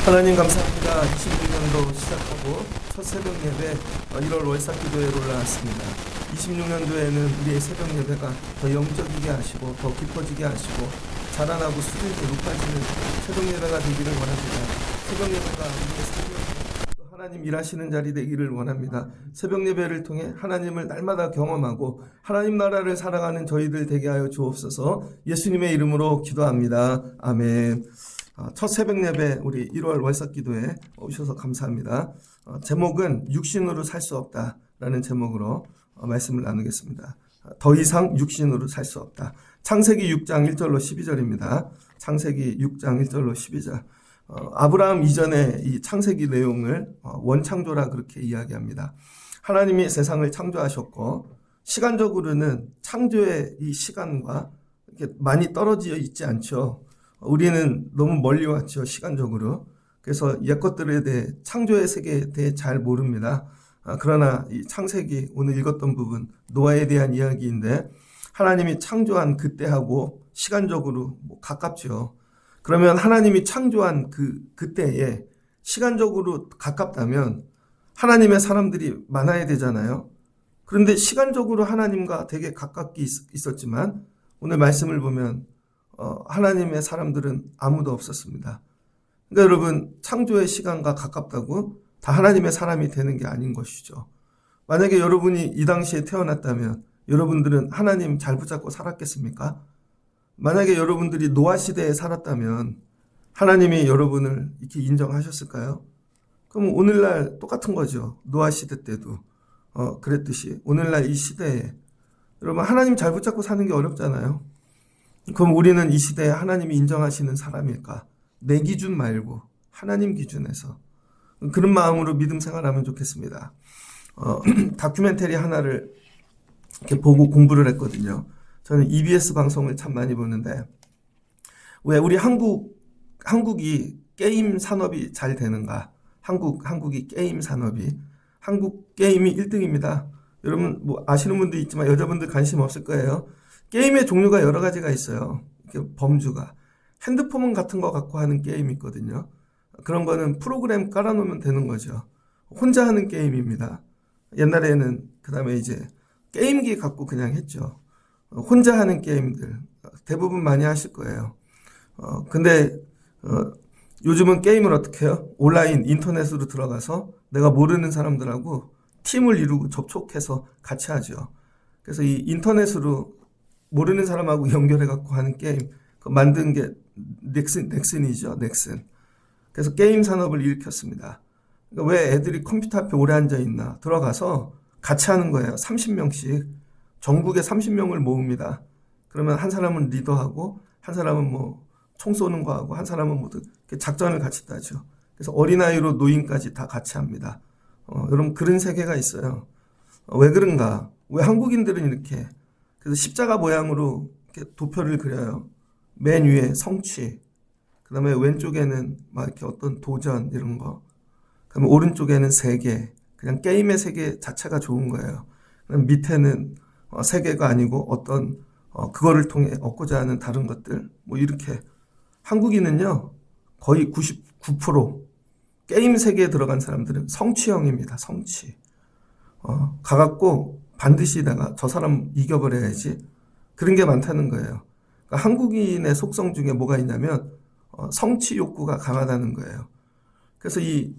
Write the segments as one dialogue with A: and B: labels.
A: 하나님 감사합니다. 26년도 시작하고 첫 새벽 예배 1월 월삭기도회로 올라왔습니다. 26년도에는 우리의 새벽 예배가 더 영적이게 하시고 더 깊어지게 하시고 자라나고 수준이 높아지는 새벽 예배가 되기를 원합니다. 새벽 예배가 우리의 삶에서 하나님 일하시는 자리 되기를 원합니다. 새벽 예배를 통해 하나님을 날마다 경험하고 하나님 나라를 살아가는 저희들 되게 하여 주옵소서. 예수님의 이름으로 기도합니다. 아멘. 첫 새벽 예배 우리 1월 월삭기도에 오셔서 감사합니다. 제목은 육신으로 살 수 없다라는 제목으로 말씀을 나누겠습니다. 더 이상 육신으로 살 수 없다. 창세기 6장 1절로 12절입니다. 창세기 6장 1절로 12절. 아브라함 이전의 이 창세기 내용을 원창조라 그렇게 이야기합니다. 하나님이 세상을 창조하셨고 시간적으로는 창조의 이 시간과 이렇게 많이 떨어져 있지 않죠. 우리는 너무 멀리 왔죠, 시간적으로. 그래서 옛것들에 대해, 창조의 세계에 대해 잘 모릅니다. 그러나 이 창세기, 오늘 읽었던 부분, 노아에 대한 이야기인데, 하나님이 창조한 그때하고 시간적으로 가깝죠. 그러면 하나님이 창조한 그때에 시간적으로 가깝다면 하나님의 사람들이 많아야 되잖아요. 그런데 시간적으로 하나님과 되게 가깝게 있었지만, 오늘 말씀을 보면 하나님의 사람들은 아무도 없었습니다. 그러니까 여러분, 창조의 시간과 가깝다고 다 하나님의 사람이 되는 게 아닌 것이죠. 만약에 여러분이 이 당시에 태어났다면 여러분들은 하나님 잘 붙잡고 살았겠습니까? 만약에 여러분들이 노아 시대에 살았다면 하나님이 여러분을 이렇게 인정하셨을까요? 그럼 오늘날 똑같은 거죠. 노아 시대 때도 그랬듯이 오늘날 이 시대에 여러분 하나님 잘 붙잡고 사는 게 어렵잖아요. 그럼 우리는 이 시대에 하나님이 인정하시는 사람일까? 내 기준 말고 하나님 기준에서 그런 마음으로 믿음 생활하면 좋겠습니다. 다큐멘터리 하나를 이렇게 보고 공부를 했거든요. 저는 EBS 방송을 참 많이 보는데 왜 우리 한국이 게임 산업이 잘 되는가? 한국이 게임 산업이 한국 게임이 1등입니다. 여러분 뭐 아시는 분도 있지만 여자분들 관심 없을 거예요. 게임의 종류가 여러 가지가 있어요. 이렇게 범주가. 핸드폰 같은 거 갖고 하는 게임이 있거든요. 그런 거는 프로그램 깔아놓으면 되는 거죠. 혼자 하는 게임입니다. 옛날에는 그 다음에 이제 게임기 갖고 그냥 했죠. 혼자 하는 게임들 대부분 많이 하실 거예요. 근데 요즘은 게임을 어떻게 해요? 온라인 인터넷으로 들어가서 내가 모르는 사람들하고 팀을 이루고 접촉해서 같이 하죠. 그래서 이 인터넷으로 모르는 사람하고 연결해갖고 하는 게임, 만든 게 넥슨이죠, 넥슨. 그래서 게임 산업을 일으켰습니다. 그러니까 왜 애들이 컴퓨터 앞에 오래 앉아있나? 들어가서 같이 하는 거예요. 30명씩. 전국에 30명을 모읍니다. 그러면 한 사람은 리더하고, 한 사람은 뭐 총 쏘는 거 하고, 한 사람은 뭐 작전을 같이 따죠. 그래서 어린아이로 노인까지 다 같이 합니다. 여러분, 그런 세계가 있어요. 왜 그런가? 왜 한국인들은 이렇게 그래서 십자가 모양으로 이렇게 도표를 그려요. 맨 위에 성취, 그 다음에 왼쪽에는 막 이렇게 어떤 도전 이런 거, 그 다음에 오른쪽에는 세계, 그냥 게임의 세계 자체가 좋은 거예요. 그다음 밑에는 세계가 아니고 어떤 그거를 통해 얻고자 하는 다른 것들, 뭐 이렇게. 한국인은요 거의 99% 게임 세계에 들어간 사람들은 성취형입니다. 성취. 가갖고 반드시 내가 저 사람 이겨버려야지. 그런 게 많다는 거예요. 그러니까 한국인의 속성 중에 뭐가 있냐면 성취 욕구가 강하다는 거예요. 그래서 이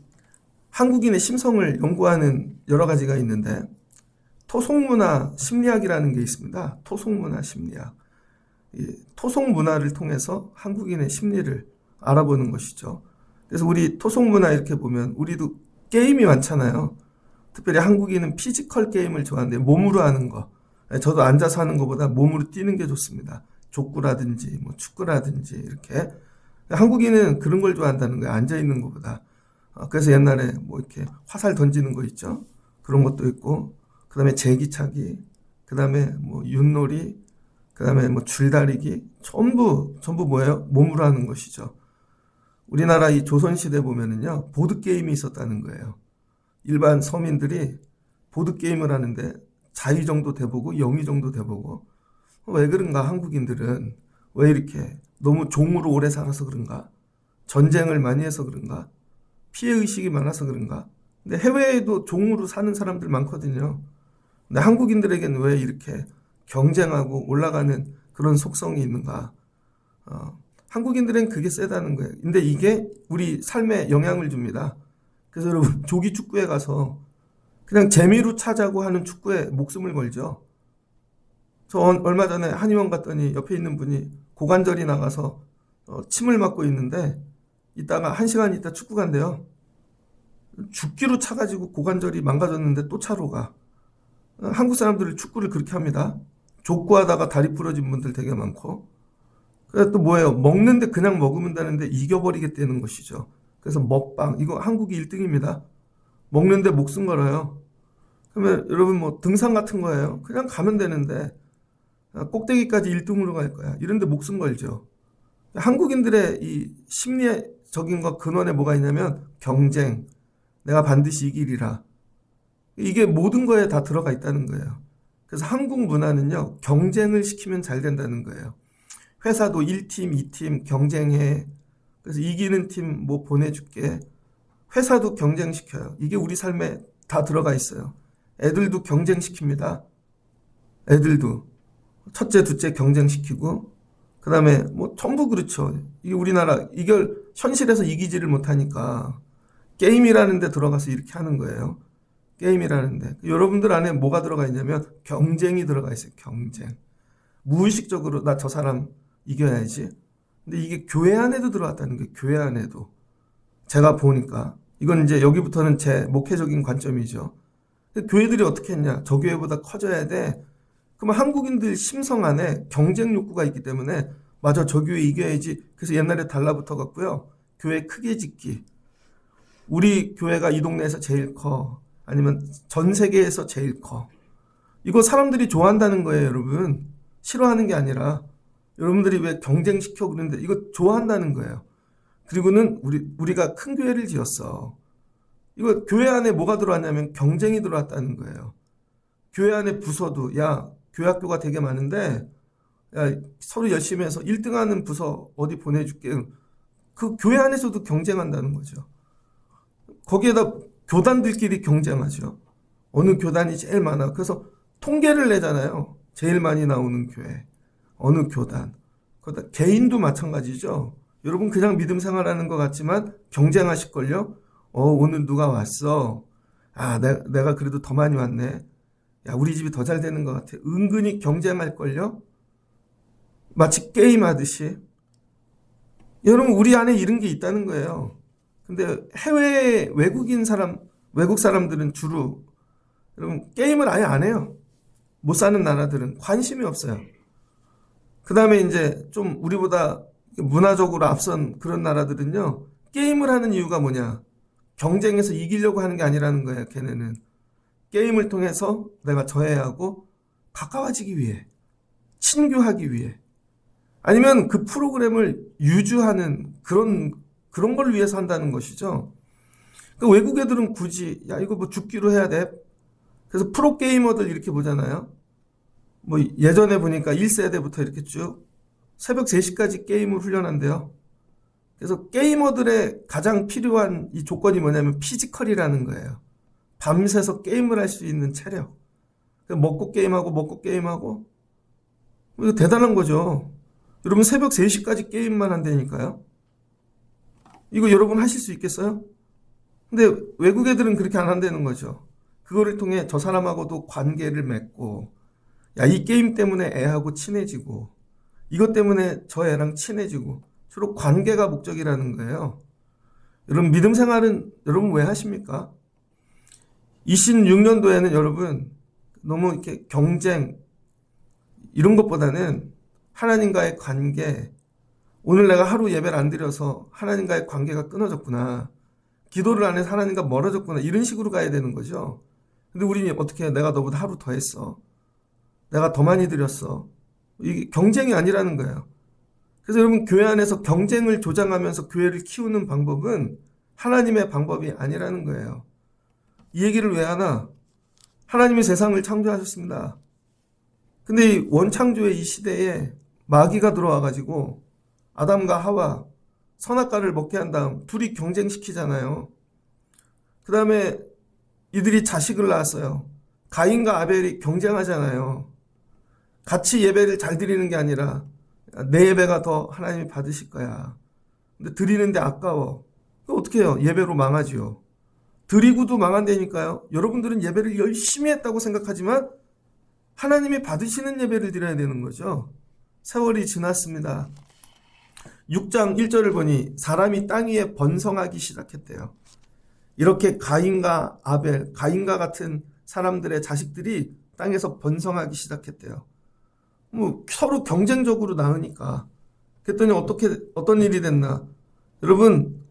A: 한국인의 심성을 연구하는 여러 가지가 있는데 토속문화 심리학이라는 게 있습니다. 토속문화 심리학. 이 토속문화를 통해서 한국인의 심리를 알아보는 것이죠. 그래서 우리 토속문화 이렇게 보면 우리도 게임이 많잖아요. 특별히 한국인은 피지컬 게임을 좋아하는데 몸으로 하는 거. 저도 앉아서 하는 것보다 몸으로 뛰는 게 좋습니다. 족구라든지 뭐 축구라든지 이렇게. 한국인은 그런 걸 좋아한다는 거예요. 앉아있는 것보다. 그래서 옛날에 뭐 이렇게 화살 던지는 거 있죠. 그런 것도 있고, 그 다음에 제기차기, 그 다음에 뭐 윷놀이, 그 다음에 뭐 줄다리기, 전부 뭐예요? 몸으로 하는 것이죠. 우리나라 이 조선시대 보면은요, 보드게임이 있었다는 거예요. 일반 서민들이 보드게임을 하는데 자의 정도 돼보고 영의 정도 돼보고. 왜 그런가? 한국인들은 왜 이렇게 너무 종으로 오래 살아서 그런가? 전쟁을 많이 해서 그런가? 피해의식이 많아서 그런가? 근데 해외에도 종으로 사는 사람들 많거든요. 근데 한국인들에게는 왜 이렇게 경쟁하고 올라가는 그런 속성이 있는가? 한국인들은 그게 세다는 거예요. 근데 이게 우리 삶에 영향을 줍니다. 그래서 여러분, 조기 축구에 가서 그냥 재미로 차자고 하는 축구에 목숨을 걸죠. 저 얼마 전에 한의원 갔더니 옆에 있는 분이 고관절이 나가서 침을 맞고 있는데 이따가 1시간 있다 축구 간대요. 죽기로 차가지고 고관절이 망가졌는데 또 차로 가. 한국 사람들은 축구를 그렇게 합니다. 족구하다가 다리 부러진 분들 되게 많고. 그래서 또 뭐예요? 먹는데 그냥 먹으면 되는데 이겨버리겠다는 것이죠. 그래서 먹방, 이거 한국이 1등입니다. 먹는데 목숨 걸어요. 그러면 여러분 뭐 등산 같은 거예요. 그냥 가면 되는데 꼭대기까지 1등으로 갈 거야. 이런데 목숨 걸죠. 한국인들의 이 심리적인 것 근원에 뭐가 있냐면 경쟁, 내가 반드시 이기리라. 이게 모든 거에 다 들어가 있다는 거예요. 그래서 한국 문화는요, 경쟁을 시키면 잘 된다는 거예요. 회사도 1팀, 2팀 경쟁해. 그래서 이기는 팀 뭐 보내줄게. 회사도 경쟁시켜요. 이게 우리 삶에 다 들어가 있어요. 애들도 경쟁시킵니다. 애들도. 첫째, 둘째 경쟁시키고, 그 다음에 뭐 전부 그렇죠. 이게 우리나라, 이걸 현실에서 이기지를 못하니까 게임이라는 데 들어가서 이렇게 하는 거예요. 게임이라는데. 여러분들 안에 뭐가 들어가 있냐면 경쟁이 들어가 있어요. 경쟁. 무의식적으로 나 저 사람 이겨야지. 근데 이게 교회 안에도 들어왔다는 거예요. 교회 안에도. 제가 보니까. 이건 이제 여기부터는 제 목회적인 관점이죠. 교회들이 어떻게 했냐. 저 교회보다 커져야 돼. 그러면 한국인들 심성 안에 경쟁 욕구가 있기 때문에 맞아, 저 교회 이겨야지. 그래서 옛날에 달라붙어 갖고요. 교회 크게 짓기. 우리 교회가 이 동네에서 제일 커. 아니면 전 세계에서 제일 커. 이거 사람들이 좋아한다는 거예요, 여러분. 싫어하는 게 아니라 여러분들이 왜 경쟁시켜 그러는데 이거 좋아한다는 거예요. 그리고는 우리가 큰 교회를 지었어. 이거 교회 안에 뭐가 들어왔냐면 경쟁이 들어왔다는 거예요. 교회 안에 부서도 야, 교회학교가 되게 많은데 야, 서로 열심히 해서 1등하는 부서 어디 보내줄게. 그 교회 안에서도 경쟁한다는 거죠. 거기에다 교단들끼리 경쟁하죠. 어느 교단이 제일 많아. 그래서 통계를 내잖아요. 제일 많이 나오는 교회. 어느 교단. 그러다 개인도 마찬가지죠. 여러분 그냥 믿음 생활하는 것 같지만 경쟁하실걸요. 오늘 누가 왔어. 아, 내가 그래도 더 많이 왔네. 야, 우리 집이 더 잘 되는 것 같아. 은근히 경쟁할걸요. 마치 게임하듯이. 여러분 우리 안에 이런 게 있다는 거예요. 근데 해외 외국 사람들은 주로 여러분 게임을 아예 안 해요. 못 사는 나라들은 관심이 없어요. 그 다음에 이제 좀 우리보다 문화적으로 앞선 그런 나라들은요. 게임을 하는 이유가 뭐냐. 경쟁에서 이기려고 하는 게 아니라는 거예요. 걔네는. 게임을 통해서 내가 저해하고 가까워지기 위해. 친교하기 위해. 아니면 그 프로그램을 유주하는 그런 걸 위해서 한다는 것이죠. 그 외국 애들은 굳이 야 이거 뭐 죽기로 해야 돼. 그래서 프로게이머들 이렇게 보잖아요. 뭐 예전에 보니까 1세대부터 이렇게 쭉 새벽 3시까지 게임을 훈련한대요. 그래서 게이머들의 가장 필요한 이 조건이 뭐냐면 피지컬이라는 거예요. 밤새서 게임을 할 수 있는 체력. 먹고 게임하고 이거 대단한 거죠. 여러분 새벽 3시까지 게임만 한다니까요. 이거 여러분 하실 수 있겠어요? 근데 외국 애들은 그렇게 안 한다는 거죠. 그거를 통해 저 사람하고도 관계를 맺고 야, 이 게임 때문에 애하고 친해지고 이것 때문에 저 애랑 친해지고 주로 관계가 목적이라는 거예요. 여러분 믿음 생활은 여러분 왜 하십니까? 26년도에는 여러분 너무 이렇게 경쟁 이런 것보다는 하나님과의 관계, 오늘 내가 하루 예배를 안 드려서 하나님과의 관계가 끊어졌구나. 기도를 안 해서 하나님과 멀어졌구나. 이런 식으로 가야 되는 거죠. 근데 우리는 어떻게 해? 내가 너보다 하루 더 했어. 내가 더 많이 드렸어. 이게 경쟁이 아니라는 거예요. 그래서 여러분 교회 안에서 경쟁을 조장하면서 교회를 키우는 방법은 하나님의 방법이 아니라는 거예요. 이 얘기를 왜 하나? 하나님이 세상을 창조하셨습니다. 근데 이 원창조의 이 시대에 마귀가 들어와가지고 아담과 하와 선악과를 먹게 한 다음 둘이 경쟁시키잖아요. 그 다음에 이들이 자식을 낳았어요. 가인과 아벨이 경쟁하잖아요. 같이 예배를 잘 드리는 게 아니라 내 예배가 더 하나님이 받으실 거야. 근데 드리는데 아까워. 그럼 어떻게 해요? 예배로 망하지요. 드리고도 망한다니까요. 여러분들은 예배를 열심히 했다고 생각하지만 하나님이 받으시는 예배를 드려야 되는 거죠. 세월이 지났습니다. 6장 1절을 보니 사람이 땅 위에 번성하기 시작했대요. 이렇게 가인과 아벨, 가인과 같은 사람들의 자식들이 땅에서 번성하기 시작했대요. 뭐 서로 경쟁적으로 낳으니까. 그랬더니 어떤 일이 됐나? 여러분,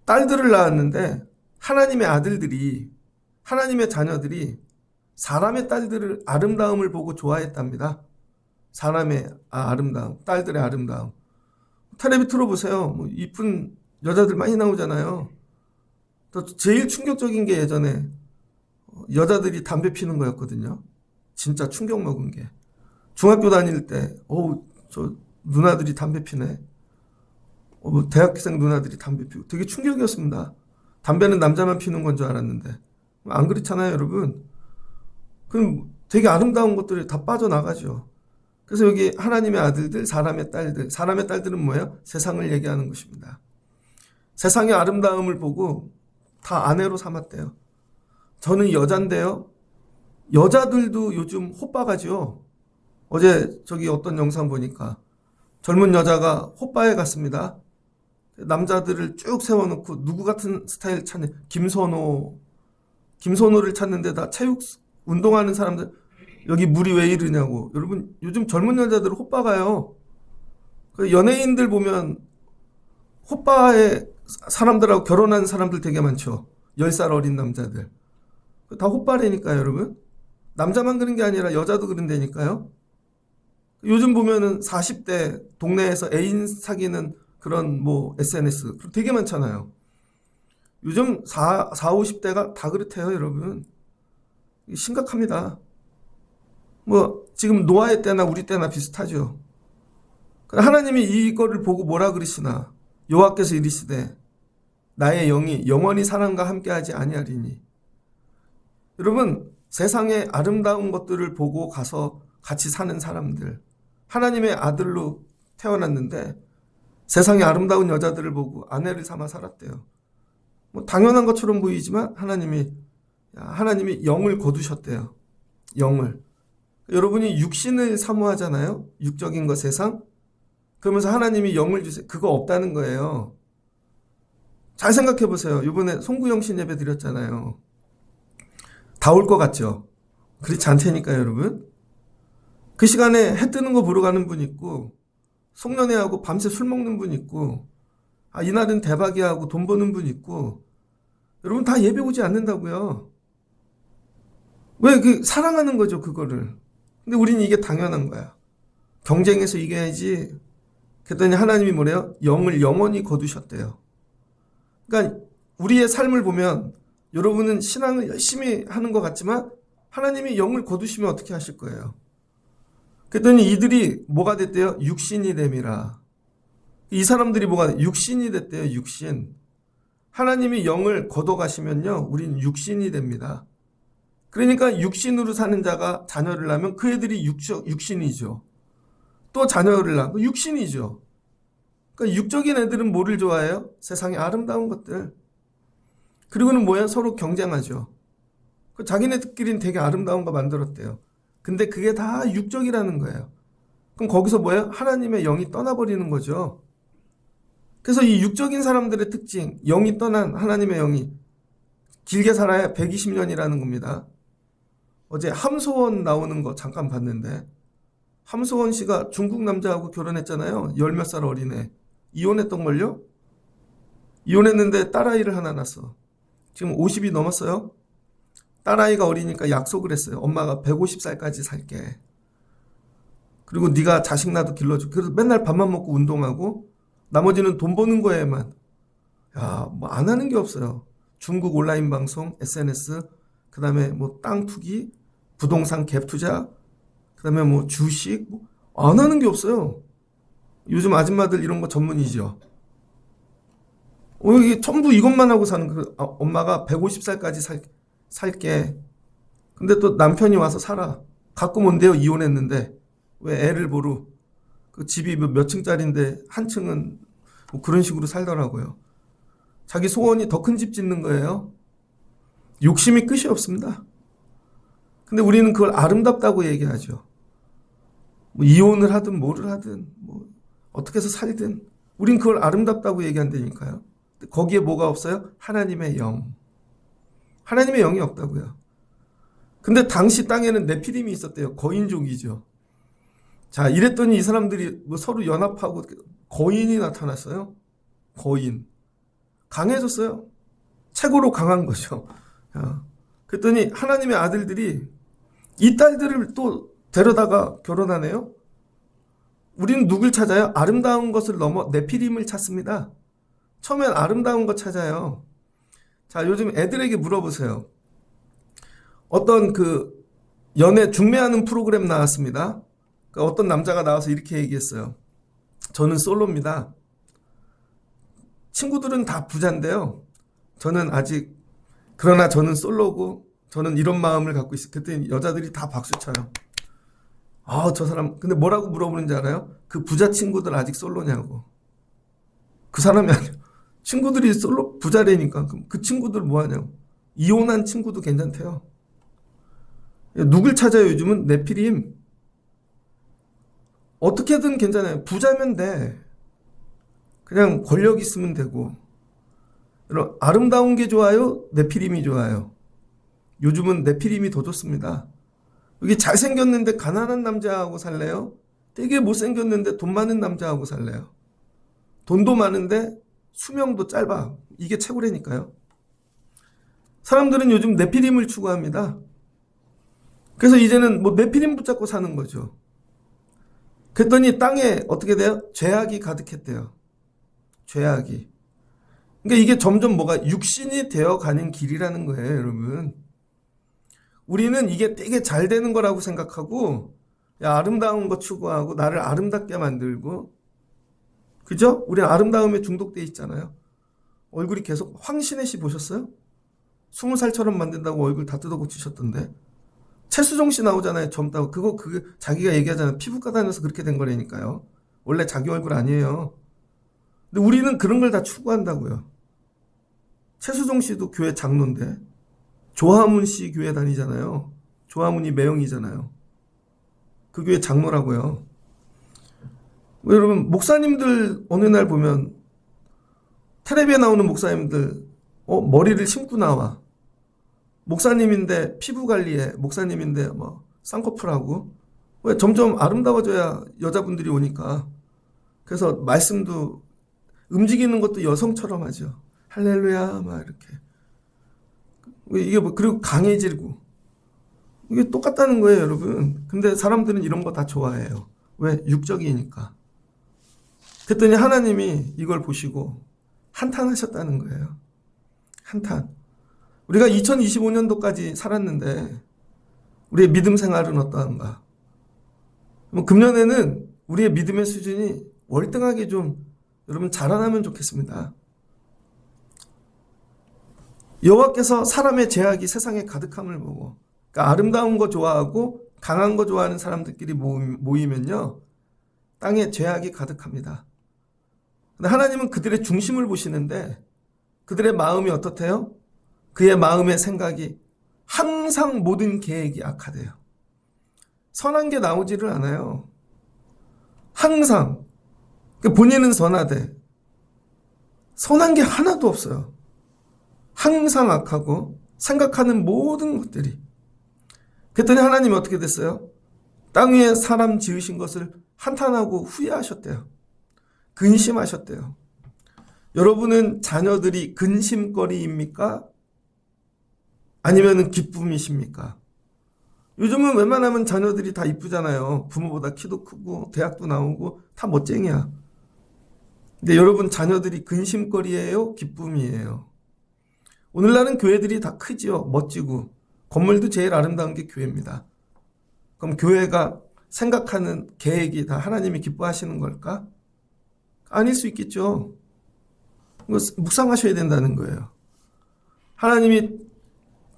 A: 딸들을 낳았는데 하나님의 아들들이, 하나님의 자녀들이 사람의 딸들을 아름다움을 보고 좋아했답니다. 사람의 아름다움, 딸들의 아름다움. 텔레비 틀어보세요. 뭐 이쁜 여자들 많이 나오잖아요. 또 제일 충격적인 게 예전에 여자들이 담배 피는 거였거든요. 진짜 충격 먹은 게. 중학교 다닐 때, 저 누나들이 담배 피네. 뭐 대학생 누나들이 담배 피고 되게 충격이었습니다. 담배는 남자만 피는 건 줄 알았는데. 안 그렇잖아요, 여러분. 그럼 되게 아름다운 것들이 다 빠져나가죠. 그래서 여기 하나님의 아들들, 사람의 딸들. 사람의 딸들은 뭐예요? 세상을 얘기하는 것입니다. 세상의 아름다움을 보고 다 아내로 삼았대요. 저는 여잔데요. 여자들도 요즘 호빠가죠. 어제 저기 어떤 영상 보니까 젊은 여자가 호빠에 갔습니다. 남자들을 쭉 세워놓고 누구 같은 스타일 찾는 김선호를 찾는데다 체육 운동하는 사람들 여기 물이 왜 이러냐고. 여러분 요즘 젊은 여자들은 호빠 가요. 연예인들 보면 호빠에 사람들하고 결혼한 사람들 되게 많죠. 10살 어린 남자들. 다 호빠라니까요, 여러분. 남자만 그런 게 아니라 여자도 그런다니까요. 요즘 보면은 40대 동네에서 애인 사귀는 그런 뭐 SNS 되게 많잖아요. 요즘 50대가 다 그렇대요, 여러분. 심각합니다. 뭐 지금 노아의 때나 우리 때나 비슷하죠. 하나님이 이거를 보고 뭐라 그러시나? 여호와께서 이르시되 나의 영이 영원히 사람과 함께하지 아니하리니. 여러분 세상의 아름다운 것들을 보고 가서 같이 사는 사람들, 하나님의 아들로 태어났는데 세상의 아름다운 여자들을 보고 아내를 삼아 살았대요. 뭐 당연한 것처럼 보이지만 하나님이 영을 거두셨대요. 영을. 여러분이 육신을 사모하잖아요. 육적인 것 세상. 그러면서 하나님이 영을 주세요. 그거 없다는 거예요. 잘 생각해 보세요. 이번에 송구영신 예배 드렸잖아요. 다 올 것 같죠? 그렇지 않다니까요, 여러분. 그 시간에 해 뜨는 거 보러 가는 분 있고 송년회하고 밤새 술 먹는 분 있고 이날은 대박이야 하고 돈 버는 분 있고 여러분 다 예배 오지 않는다고요. 왜? 사랑하는 거죠, 그거를. 근데 우리는 이게 당연한 거야. 경쟁에서 이겨야지. 그랬더니 하나님이 뭐래요? 영을 영원히 거두셨대요. 그러니까 우리의 삶을 보면 여러분은 신앙을 열심히 하는 것 같지만 하나님이 영을 거두시면 어떻게 하실 거예요? 그랬더니 이들이 뭐가 됐대요? 육신이 됨이라. 이 사람들이 육신이 됐대요. 육신. 하나님이 영을 거둬가시면요, 우린 육신이 됩니다. 그러니까 육신으로 사는 자가 자녀를 낳으면 그 애들이 육신이죠. 또 자녀를 낳고 육신이죠. 그러니까 육적인 애들은 뭐를 좋아해요? 세상의 아름다운 것들. 그리고는 뭐야? 서로 경쟁하죠. 자기네들끼리는 되게 아름다운 거 만들었대요. 근데 그게 다 육적이라는 거예요. 그럼 거기서 뭐예요? 하나님의 영이 떠나버리는 거죠. 그래서 이 육적인 사람들의 특징, 영이 떠난 하나님의 영이 길게 살아야 120년이라는 겁니다. 어제 함소원 나오는 거 잠깐 봤는데 함소원 씨가 중국 남자하고 결혼했잖아요. 10몇 살 어린애. 이혼했던걸요? 이혼했는데 딸아이를 하나 낳았어. 지금 50이 넘었어요. 딸아이가 어리니까 약속을 했어요. 엄마가 150살까지 살게. 그리고 네가 자식 나도 길러줘. 그래서 맨날 밥만 먹고 운동하고 나머지는 돈 버는 거에만. 뭐 안 하는 게 없어요. 중국 온라인 방송, SNS, 그 다음에 뭐 땅 투기, 부동산 갭 투자, 그다음에 뭐 주식, 안 하는 게 없어요. 요즘 아줌마들 이런 거 전문이죠. 이게 전부 이것만 하고 사는 엄마가 150살까지 살게. 근데 또 남편이 와서 살아. 갖고 뭔데요? 이혼했는데. 왜 애를 보러. 그 집이 몇 층짜리인데 한 층은 뭐 그런 식으로 살더라고요. 자기 소원이 더 큰 집 짓는 거예요. 욕심이 끝이 없습니다. 근데 우리는 그걸 아름답다고 얘기하죠. 뭐 이혼을 하든 뭐를 하든 뭐 어떻게 해서 살든 우린 그걸 아름답다고 얘기한다니까요. 거기에 뭐가 없어요? 하나님의 영. 하나님의 영이 없다고요. 근데 당시 땅에는 네피림이 있었대요. 거인족이죠. 자, 이랬더니 이 사람들이 뭐 서로 연합하고 거인이 나타났어요. 거인. 강해졌어요. 최고로 강한 거죠. 그랬더니 하나님의 아들들이 이 딸들을 또 데려다가 결혼하네요. 우리는 누굴 찾아요? 아름다운 것을 넘어 네피림을 찾습니다. 처음엔 아름다운 거 찾아요. 자, 요즘 애들에게 물어보세요. 어떤 그 연애 중매하는 프로그램 나왔습니다. 그러니까 어떤 남자가 나와서 이렇게 얘기했어요. 저는 솔로입니다. 친구들은 다 부자인데요. 저는 아직, 그러나 저는 솔로고 저는 이런 마음을 갖고 있어요. 그때 여자들이 다 박수 쳐요. 저 사람, 근데 뭐라고 물어보는지 알아요? 그 부자 친구들 아직 솔로냐고. 그 사람이 아니에요. 친구들이 솔로, 부자래니까. 그럼 그 친구들 뭐 하냐고. 이혼한 친구도 괜찮대요. 누굴 찾아요, 요즘은? 네피림. 어떻게든 괜찮아요. 부자면 돼. 그냥 권력 있으면 되고. 여러분, 아름다운 게 좋아요? 네피림이 좋아요? 요즘은 네피림이 더 좋습니다. 여기 잘생겼는데 가난한 남자하고 살래요? 되게 못생겼는데 돈 많은 남자하고 살래요? 돈도 많은데 수명도 짧아. 이게 최고라니까요. 사람들은 요즘 네피림을 추구합니다. 그래서 이제는 뭐 네피림 붙잡고 사는 거죠. 그랬더니 땅에 어떻게 돼요? 죄악이 가득했대요. 죄악이. 그러니까 이게 점점 뭐가 육신이 되어가는 길이라는 거예요, 여러분. 우리는 이게 되게 잘 되는 거라고 생각하고, 야, 아름다운 거 추구하고 나를 아름답게 만들고, 그죠? 우리 아름다움에 중독돼 있잖아요. 얼굴이 계속 황신혜 씨 보셨어요? 20살처럼 만든다고 얼굴 다 뜯어고치셨던데. 최수종 씨 나오잖아요. 젊다고. 그거 자기가 얘기하잖아요. 피부과 다녀서 그렇게 된 거라니까요. 원래 자기 얼굴 아니에요. 근데 우리는 그런 걸 다 추구한다고요. 최수종 씨도 교회 장로인데 조화문 씨 교회 다니잖아요. 조화문이 매형이잖아요. 그 교회 장로라고요. 여러분, 목사님들 어느 날 보면 텔레비에 나오는 목사님들 머리를 심고 나와. 목사님인데 피부 관리에 목사님인데 뭐 쌍꺼풀하고. 왜? 점점 아름다워져야 여자분들이 오니까. 그래서 말씀도 움직이는 것도 여성처럼 하죠. 할렐루야 막 이렇게. 이게 뭐 그리고 강해지고. 이게 똑같다는 거예요, 여러분. 근데 사람들은 이런 거 다 좋아해요. 왜? 육적이니까. 그랬더니 하나님이 이걸 보시고 한탄하셨다는 거예요. 한탄. 우리가 2025년도까지 살았는데 우리의 믿음 생활은 어떠한가? 금년에는 우리의 믿음의 수준이 월등하게 좀 여러분 자라나면 좋겠습니다. 여호와께서 사람의 죄악이 세상에 가득함을 보고, 그러니까 아름다운 거 좋아하고 강한 거 좋아하는 사람들끼리 모이면요, 땅에 죄악이 가득합니다. 근데 하나님은 그들의 중심을 보시는데 그들의 마음이 어떻대요? 그의 마음의 생각이 항상 모든 계획이 악하대요. 선한 게 나오지를 않아요. 항상. 본인은 선하되 선한 게 하나도 없어요. 항상 악하고 생각하는 모든 것들이. 그랬더니 하나님이 어떻게 됐어요? 땅 위에 사람 지으신 것을 한탄하고 후회하셨대요. 근심하셨대요. 여러분은 자녀들이 근심거리입니까? 아니면 기쁨이십니까? 요즘은 웬만하면 자녀들이 다 이쁘잖아요. 부모보다 키도 크고 대학도 나오고 다 멋쟁이야. 근데 여러분 자녀들이 근심거리예요? 기쁨이에요? 오늘날은 교회들이 다 크지요. 멋지고. 건물도 제일 아름다운 게 교회입니다. 그럼 교회가 생각하는 계획이 다 하나님이 기뻐하시는 걸까? 아닐 수 있겠죠. 묵상하셔야 된다는 거예요. 하나님이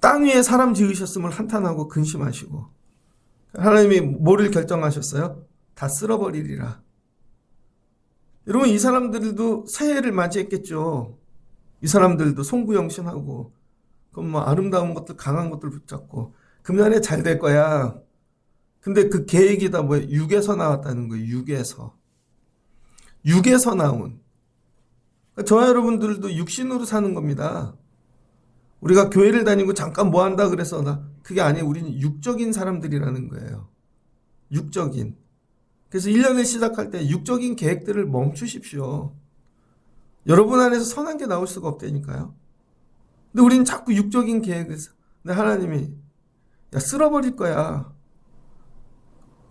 A: 땅 위에 사람 지으셨음을 한탄하고 근심하시고, 하나님이 뭐를 결정하셨어요? 다 쓸어버리리라. 여러분, 이 사람들도 새해를 맞이했겠죠. 이 사람들도 송구영신하고, 그럼 뭐 아름다운 것들, 강한 것들 붙잡고, 금년에 잘 될 거야. 근데 그 계획이 다 뭐예요? 육에서 나왔다는 거예요. 육에서 나온. 저와 여러분들도 육신으로 사는 겁니다. 우리가 교회를 다니고 잠깐 뭐 한다 그래서 그게 아니에요. 우리는 육적인 사람들이라는 거예요. 육적인. 그래서 1년을 시작할 때 육적인 계획들을 멈추십시오. 여러분 안에서 선한 게 나올 수가 없다니까요. 근데 우리는 자꾸 육적인 계획을 근데 하나님이 야 쓸어버릴 거야.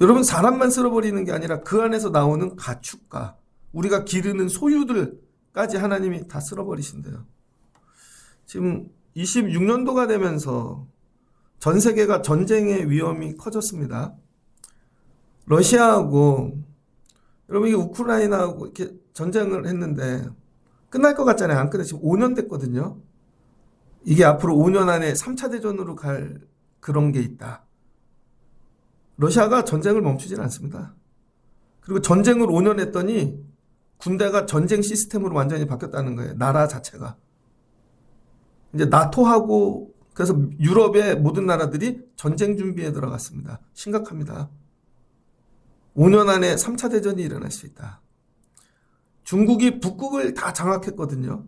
A: 여러분 사람만 쓸어버리는 게 아니라 그 안에서 나오는 가축과 우리가 기르는 소유들까지 하나님이 다 쓸어버리신대요. 지금 26년도가 되면서 전 세계가 전쟁의 위험이 커졌습니다. 러시아하고 여러분 이게 우크라이나하고 이렇게 전쟁을 했는데 끝날 것 같잖아요. 안 끝내. 지금 5년 됐거든요. 이게 앞으로 5년 안에 3차 대전으로 갈 그런 게 있다. 러시아가 전쟁을 멈추질 않습니다. 그리고 전쟁을 5년 했더니 군대가 전쟁 시스템으로 완전히 바뀌었다는 거예요. 나라 자체가. 이제 나토하고 그래서 유럽의 모든 나라들이 전쟁 준비에 들어갔습니다. 심각합니다. 5년 안에 3차 대전이 일어날 수 있다. 중국이 북극을 다 장악했거든요.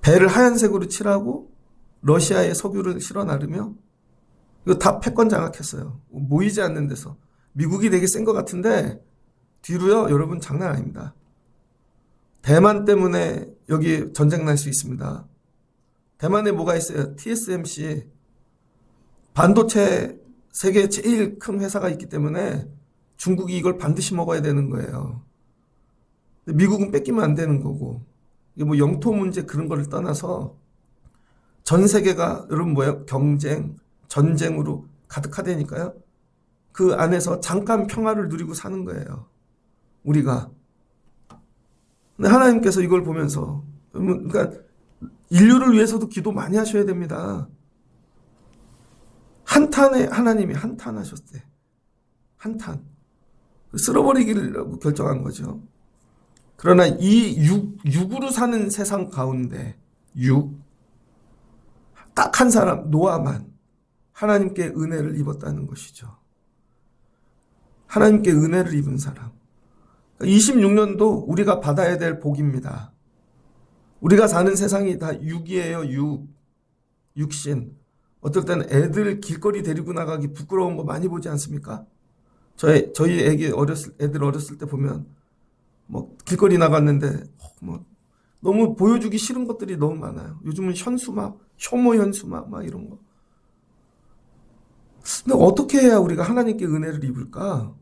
A: 배를 하얀색으로 칠하고 러시아에 석유를 실어 나르며 이거 다 패권 장악했어요. 모이지 않는 데서. 미국이 되게 센 것 같은데 뒤로요. 여러분 장난 아닙니다. 대만 때문에 여기 전쟁 날 수 있습니다. 대만에 뭐가 있어요? TSMC. 반도체 세계 제일 큰 회사가 있기 때문에 중국이 이걸 반드시 먹어야 되는 거예요. 미국은 뺏기면 안 되는 거고. 이게 뭐 영토 문제 그런 거를 떠나서 전 세계가 여러분 뭐예요? 경쟁, 전쟁으로 가득하다니까요. 그 안에서 잠깐 평화를 누리고 사는 거예요. 우리가. 근데 하나님께서 이걸 보면서 그러니까 인류를 위해서도 기도 많이 하셔야 됩니다. 한탄에 하나님이 한탄하셨대. 한탄. 쓸어버리기를 결정한 거죠. 그러나 이 육으로 사는 세상 가운데 딱 한 사람 노아만 하나님께 은혜를 입었다는 것이죠. 하나님께 은혜를 입은 사람. 26년도 우리가 받아야 될 복입니다. 우리가 사는 세상이 다 육이에요. 육신. 어떨 때는 애들 길거리 데리고 나가기 부끄러운 거 많이 보지 않습니까? 저희 애들 어렸을 때 보면 뭐 길거리 나갔는데 뭐 너무 보여주기 싫은 것들이 너무 많아요. 요즘은 현수막, 혐오 현수막 막 이런 거. 근데 어떻게 해야 우리가 하나님께 은혜를 입을까?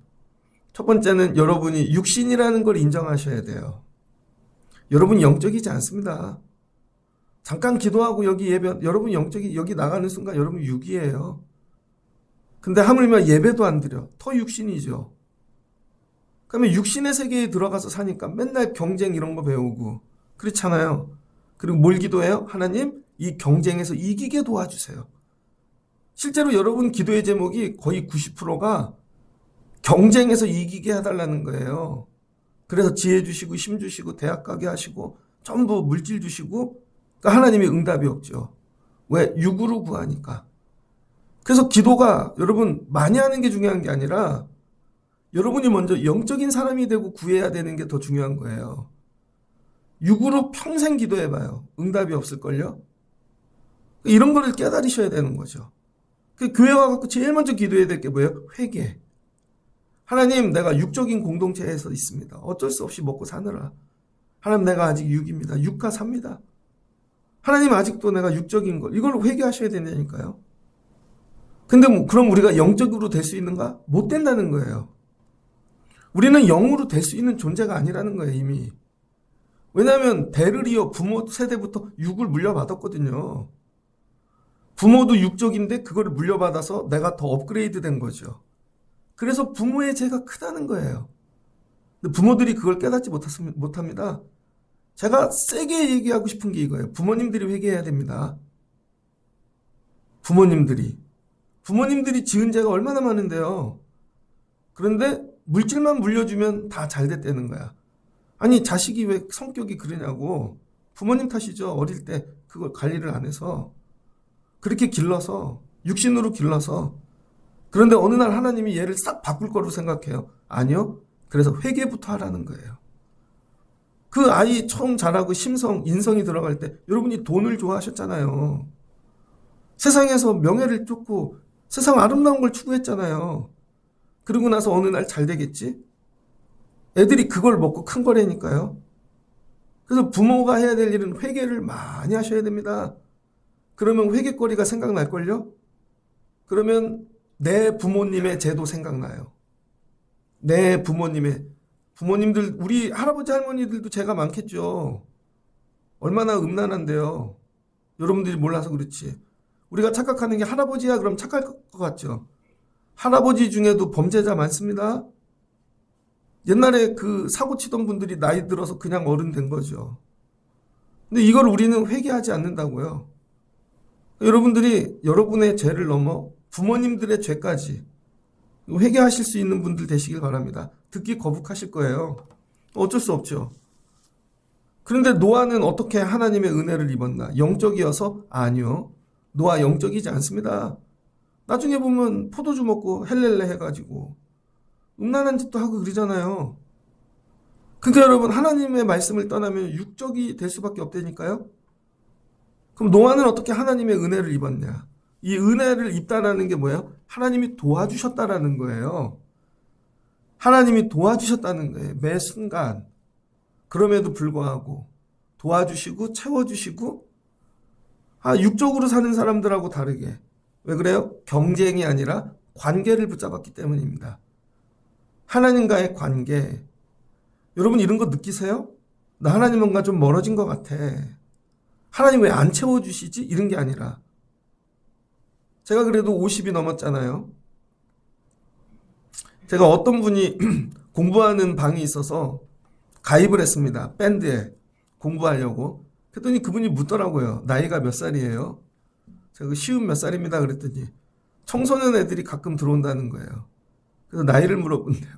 A: 첫 번째는 여러분이 육신이라는 걸 인정하셔야 돼요. 여러분 영적이지 않습니다. 잠깐 기도하고 여기 예배, 여러분 영적이 여기 나가는 순간 여러분 육이에요. 근데 하물며 예배도 안 드려. 더 육신이죠. 그러면 육신의 세계에 들어가서 사니까 맨날 경쟁 이런 거 배우고 그렇잖아요. 그리고 뭘 기도해요? 하나님 이 경쟁에서 이기게 도와주세요. 실제로 여러분 기도의 제목이 거의 90%가 경쟁에서 이기게 해달라는 거예요. 그래서 지혜 주시고 힘 주시고 대학 가게 하시고 전부 물질 주시고 그러니까 하나님이 응답이 없죠. 왜? 육으로 구하니까. 그래서 기도가 여러분 많이 하는 게 중요한 게 아니라 여러분이 먼저 영적인 사람이 되고 구해야 되는 게 더 중요한 거예요. 육으로 평생 기도해봐요. 응답이 없을걸요? 이런 거를 깨달으셔야 되는 거죠. 그 교회 와서 제일 먼저 기도해야 될 게 뭐예요? 회개. 하나님 내가 육적인 공동체에서 있습니다. 어쩔 수 없이 먹고 사느라. 하나님 내가 아직 육입니다. 육과 삽니다. 하나님 아직도 내가 육적인 걸 이걸 회개하셔야 된다니까요. 근데 뭐 그럼 우리가 영적으로 될 수 있는가? 못 된다는 거예요. 우리는 영으로 될 수 있는 존재가 아니라는 거예요 이미. 왜냐하면 대를 이어 부모 세대부터 육을 물려받았거든요. 부모도 육적인데 그거를 물려받아서 내가 더 업그레이드 된 거죠. 그래서 부모의 죄가 크다는 거예요. 근데 부모들이 그걸 깨닫지 못합니다. 제가 세게 얘기하고 싶은 게 이거예요. 부모님들이 회개해야 됩니다. 부모님들이 지은 죄가 얼마나 많은데요. 그런데 물질만 물려주면 다 잘 됐다는 거야. 아니, 자식이 왜 성격이 그러냐고. 부모님 탓이죠. 어릴 때 그걸 관리를 안 해서. 그렇게 길러서, 육신으로 길러서. 그런데 어느 날 하나님이 얘를 싹 바꿀 거로 생각해요. 아니요. 그래서 회개부터 하라는 거예요. 그 아이 처음 자라고 인성이 들어갈 때 여러분이 돈을 좋아하셨잖아요. 세상에서 명예를 쫓고 세상 아름다운 걸 추구했잖아요. 그러고 나서 어느 날 잘 되겠지? 애들이 그걸 먹고 큰 거라니까요. 그래서 부모가 해야 될 일은 회개를 많이 하셔야 됩니다. 그러면 회개거리가 생각날걸요? 그러면 내 부모님의 죄도 생각나요. 내 부모님들, 우리 할아버지 할머니들도 죄가 많겠죠. 얼마나 음란한데요. 여러분들이 몰라서 그렇지. 우리가 착각하는 게 할아버지야 그럼 착할 것 같죠. 할아버지 중에도 범죄자 많습니다. 옛날에 그 사고 치던 분들이 나이 들어서 그냥 어른 된 거죠. 근데 이걸 우리는 회개하지 않는다고요. 여러분들이 여러분의 죄를 넘어 부모님들의 죄까지 회개하실 수 있는 분들 되시길 바랍니다. 듣기 거북하실 거예요. 어쩔 수 없죠. 그런데 노아는 어떻게 하나님의 은혜를 입었나? 영적이어서? 아니요. 노아 영적이지 않습니다. 나중에 보면 포도주 먹고 헬렐레 해가지고 음란한 짓도 하고 그러잖아요. 그러니까 여러분, 하나님의 말씀을 떠나면 육적이 될 수밖에 없다니까요. 그럼 노아는 어떻게 하나님의 은혜를 입었냐? 이 은혜를 입다라는 게 뭐예요? 하나님이 도와주셨다라는 거예요. 하나님이 도와주셨다는 거예요. 매 순간. 그럼에도 불구하고 도와주시고 채워주시고, 육적으로 사는 사람들하고 다르게. 왜 그래요? 경쟁이 아니라 관계를 붙잡았기 때문입니다. 하나님과의 관계. 여러분 이런 거 느끼세요? 나 하나님과 좀 멀어진 것 같아. 하나님 왜 안 채워주시지? 이런 게 아니라. 제가 그래도 50이 넘었잖아요. 제가 어떤 분이 공부하는 방이 있어서 가입을 했습니다. 밴드에 공부하려고. 그랬더니 그분이 묻더라고요. 나이가 몇 살이에요? 제가 쉬운 몇 살입니다. 그랬더니 청소년 애들이 가끔 들어온다는 거예요. 그래서 나이를 물어본대요.